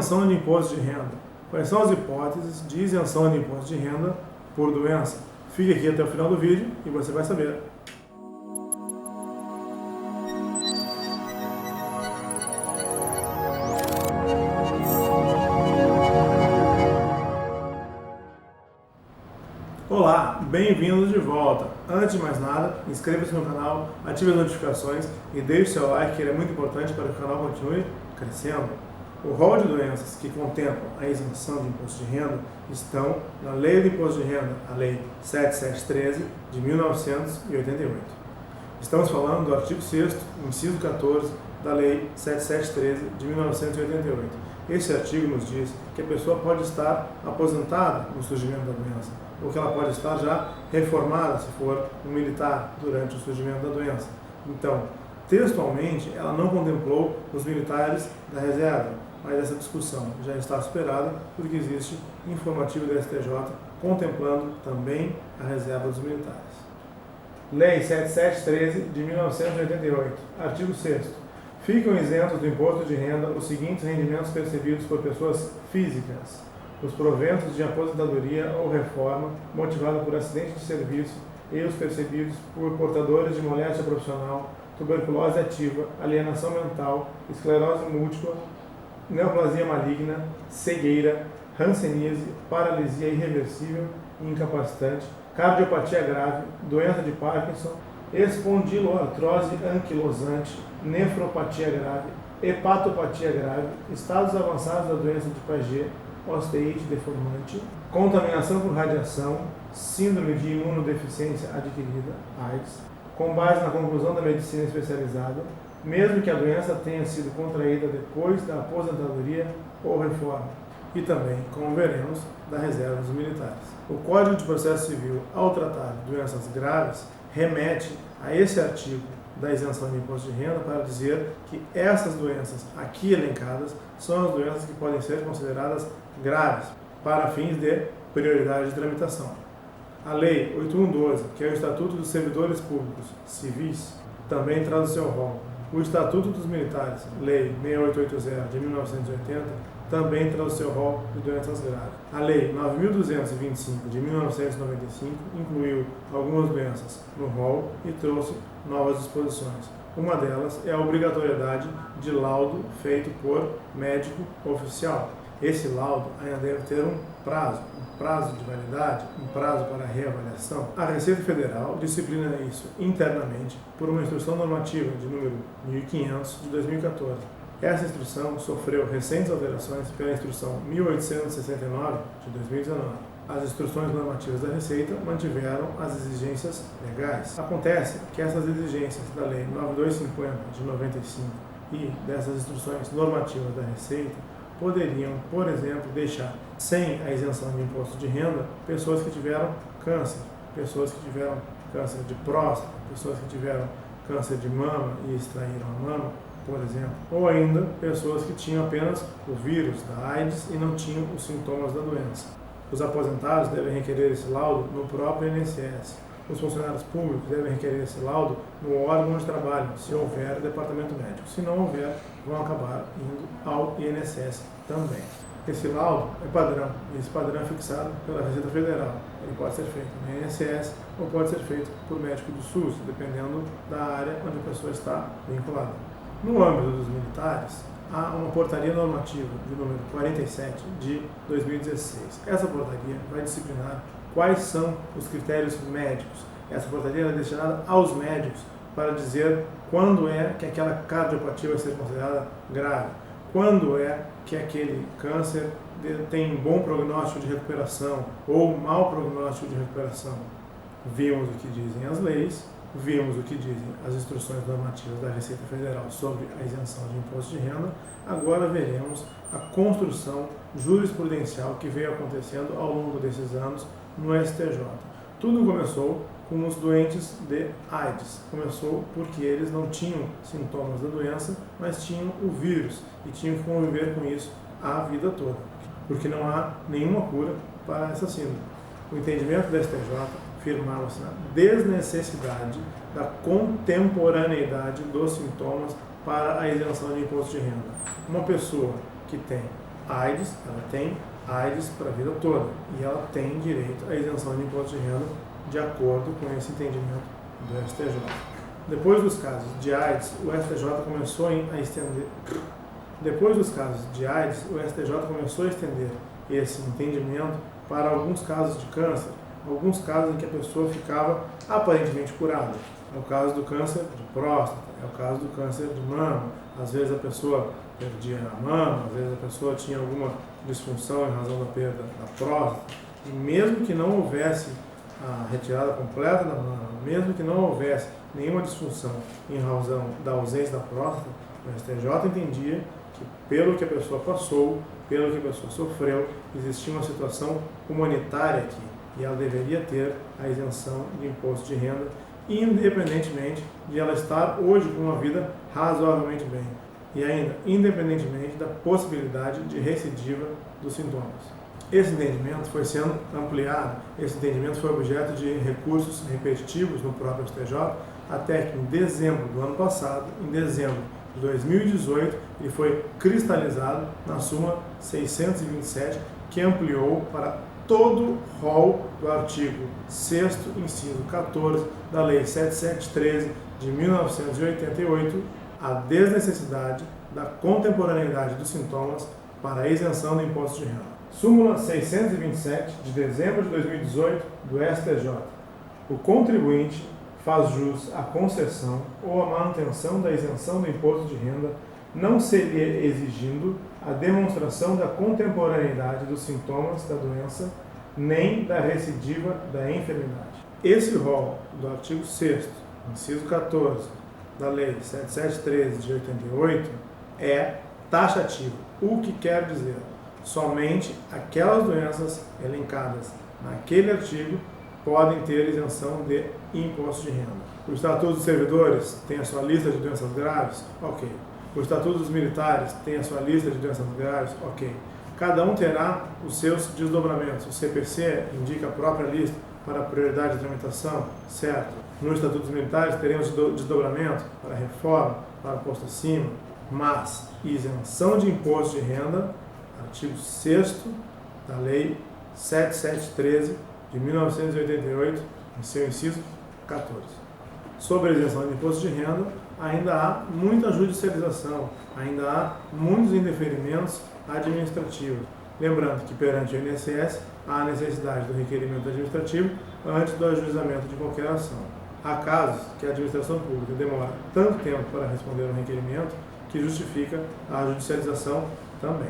Isenção de imposto de renda. Quais são as hipóteses de isenção de imposto de renda por doença? Fique aqui até o final do vídeo e você vai saber. Olá, bem-vindos de volta. Antes de mais nada, inscreva-se no canal, ative as notificações e deixe seu like, que ele é muito importante para que o canal continue crescendo. O rol de doenças que contemplam a isenção de imposto de renda estão na Lei do Imposto de Renda, a Lei 7713 de 1988. Estamos falando do artigo 6º, inciso 14 da Lei 7713 de 1988. Esse artigo nos diz que a pessoa pode estar aposentada no surgimento da doença, ou que ela pode estar já reformada, se for um militar, durante o surgimento da doença. Então, textualmente, ela não contemplou os militares da reserva, mas essa discussão já está superada porque existe informativo do STJ contemplando também a reserva dos militares. Lei 7713 de 1988, artigo 6º. Ficam isentos do imposto de renda os seguintes rendimentos percebidos por pessoas físicas: os proventos de aposentadoria ou reforma motivada por acidente de serviço e os percebidos por portadores de moléstia profissional, tuberculose ativa, alienação mental, esclerose múltipla, neoplasia maligna, cegueira, hanseníase, paralisia irreversível e incapacitante, cardiopatia grave, doença de Parkinson, espondiloartrose anquilosante, nefropatia grave, hepatopatia grave, estados avançados da doença de Paget, osteite deformante, contaminação por radiação, síndrome de imunodeficiência adquirida, AIDS, com base na conclusão da medicina especializada, mesmo que a doença tenha sido contraída depois da aposentadoria ou reforma, e também, como veremos, da reserva dos militares. O Código de Processo Civil, ao tratar de doenças graves, remete a esse artigo da isenção de imposto de renda para dizer que essas doenças aqui elencadas são as doenças que podem ser consideradas graves para fins de prioridade de tramitação. A Lei 8112, que é o Estatuto dos Servidores Públicos Civis, também traz o seu rol. O Estatuto dos Militares, Lei 6880 de 1980, também traz o seu rol de doenças graves. A Lei 9.225 de 1995 incluiu algumas doenças no rol e trouxe novas disposições. Uma delas é a obrigatoriedade de laudo feito por médico oficial. Esse laudo ainda deve ter um prazo de validade, um prazo para reavaliação. A Receita Federal disciplina isso internamente por uma instrução normativa de número 1500 de 2014. Essa instrução sofreu recentes alterações pela instrução 1869 de 2019. As instruções normativas da Receita mantiveram as exigências legais. Acontece que essas exigências da Lei 9250 de 95 e dessas instruções normativas da Receita poderiam, por exemplo, deixar sem a isenção de imposto de renda pessoas que tiveram câncer, pessoas que tiveram câncer de próstata, pessoas que tiveram câncer de mama e extraíram a mama, por exemplo, ou ainda pessoas que tinham apenas o vírus da AIDS e não tinham os sintomas da doença. Os aposentados devem requerer esse laudo no próprio INSS. Os funcionários públicos devem requerer esse laudo no órgão onde trabalham, se houver departamento médico. Se não houver, vão acabar indo ao INSS também. Esse laudo é padrão, e esse padrão é fixado pela Receita Federal. Ele pode ser feito no INSS ou pode ser feito por médico do SUS, dependendo da área onde a pessoa está vinculada. No âmbito dos militares, há uma portaria normativa de número 47 de 2016. Essa portaria vai disciplinar quais são os critérios médicos. Essa portaria é destinada aos médicos para dizer quando é que aquela cardiopatia vai ser considerada grave, quando é que aquele câncer tem bom prognóstico de recuperação ou mau prognóstico de recuperação. Vimos o que dizem as leis, vimos o que dizem as instruções normativas da Receita Federal sobre a isenção de imposto de renda. Agora veremos a construção jurisprudencial que veio acontecendo ao longo desses anos no STJ. Tudo começou com os doentes de AIDS. Começou porque eles não tinham sintomas da doença, mas tinham o vírus e tinham que conviver com isso a vida toda, porque não há nenhuma cura para essa síndrome. O entendimento da STJ firmava-se na desnecessidade da contemporaneidade dos sintomas para a isenção de imposto de renda. Uma pessoa que tem AIDS, ela tem AIDS para a vida toda e ela tem direito à isenção de imposto de renda de acordo com esse entendimento do STJ. Depois dos casos de AIDS, o STJ começou a estender. Depois dos casos de AIDS, o STJ começou a estender esse entendimento para alguns casos de câncer, alguns casos em que a pessoa ficava aparentemente curada. É o caso do câncer de próstata, é o caso do câncer de mama. Às vezes a pessoa perdia a mama, às vezes a pessoa tinha alguma disfunção em razão da perda da próstata. E mesmo que não houvesse a retirada completa da mama, mesmo que não houvesse nenhuma disfunção em razão da ausência da próstata, o STJ entendia que pelo que a pessoa passou, pelo que a pessoa sofreu, existia uma situação humanitária aqui e ela deveria ter a isenção de imposto de renda, independentemente de ela estar hoje com uma vida razoavelmente bem e ainda independentemente da possibilidade de recidiva dos sintomas. Esse entendimento foi sendo ampliado, esse entendimento foi objeto de recursos repetitivos no próprio STJ, até que em dezembro do ano passado, em dezembro de 2018, ele foi cristalizado na súmula 627, que ampliou para todo o rol do artigo 6º, inciso 14, da Lei 7713 de 1988, a desnecessidade da contemporaneidade dos sintomas para a isenção do imposto de renda. Súmula 627, de dezembro de 2018, do STJ. O contribuinte faz jus à concessão ou à manutenção da isenção do imposto de renda, não se lhe exigindo a demonstração da contemporaneidade dos sintomas da doença, nem da recidiva da enfermidade. Esse rol do artigo 6º, inciso 14, da Lei 7713 de 88, é taxativo, o que quer dizer somente aquelas doenças elencadas naquele artigo podem ter isenção de imposto de renda. O Estatuto dos Servidores tem a sua lista de doenças graves? Ok. O Estatuto dos Militares tem a sua lista de doenças graves? Ok. Cada um terá os seus desdobramentos. O CPC indica a própria lista para prioridade de tramitação? Certo. No Estatuto dos Militares teremos desdobramento para reforma, para posto acima, mas isenção de imposto de renda, artigo 6º da Lei 7713 de 1988, em seu inciso 14. Sobre a isenção de imposto de renda, ainda há muita judicialização, ainda há muitos indeferimentos administrativos. Lembrando que perante o INSS há a necessidade do requerimento administrativo antes do ajuizamento de qualquer ação. Há casos que a administração pública demora tanto tempo para responder ao requerimento que justifica a judicialização também.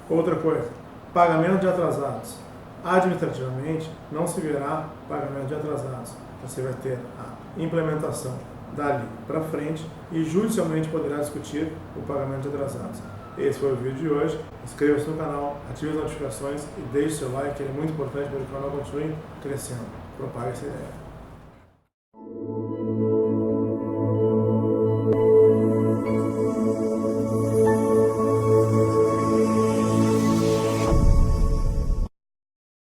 Outra coisa, pagamento de atrasados. Administrativamente, não se verá pagamento de atrasados. Você vai ter a implementação dali para frente e judicialmente poderá discutir o pagamento de atrasados. Esse foi o vídeo de hoje. Inscreva-se no canal, ative as notificações e deixe seu like, ele é muito importante para que o canal continue crescendo. Propague essa ideia.